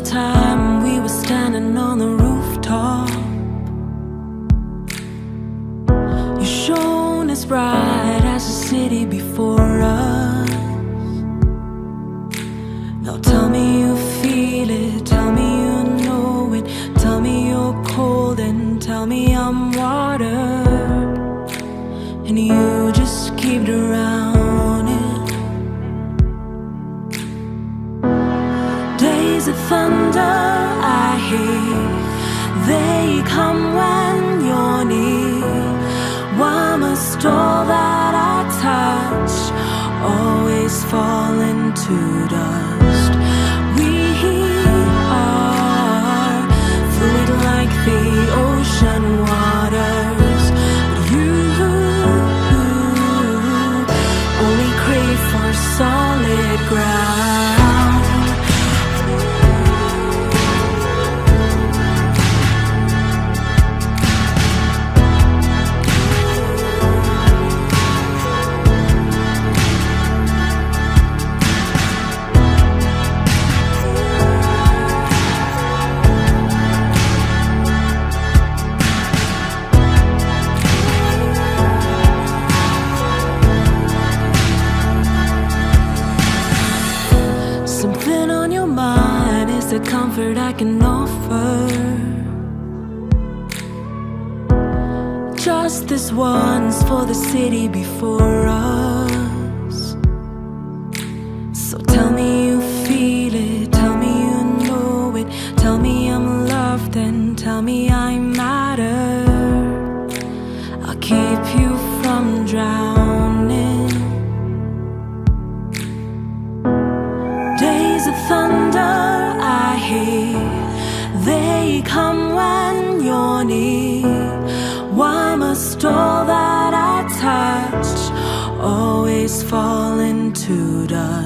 time we were standing on the rooftop. You shone as bright as the city before us. Now tell me you feel it, tell me you know it, tell me you're cold and tell me I'm water, and you just keep drowning. Days of thunder I hear, they come when you're near. Why must all that I touch always fall into dust? We are fluid like the ocean waters, but you only crave for solid ground. Something on your mind is the comfort I can offer. Just this once for the city before us. So tell me you feel it, tell me you know it, tell me I'm loved and tell me I matter. I'll keep you from drowning. Days of thunder I hear, they come when you're near. Why must all that I touch always fall into dust?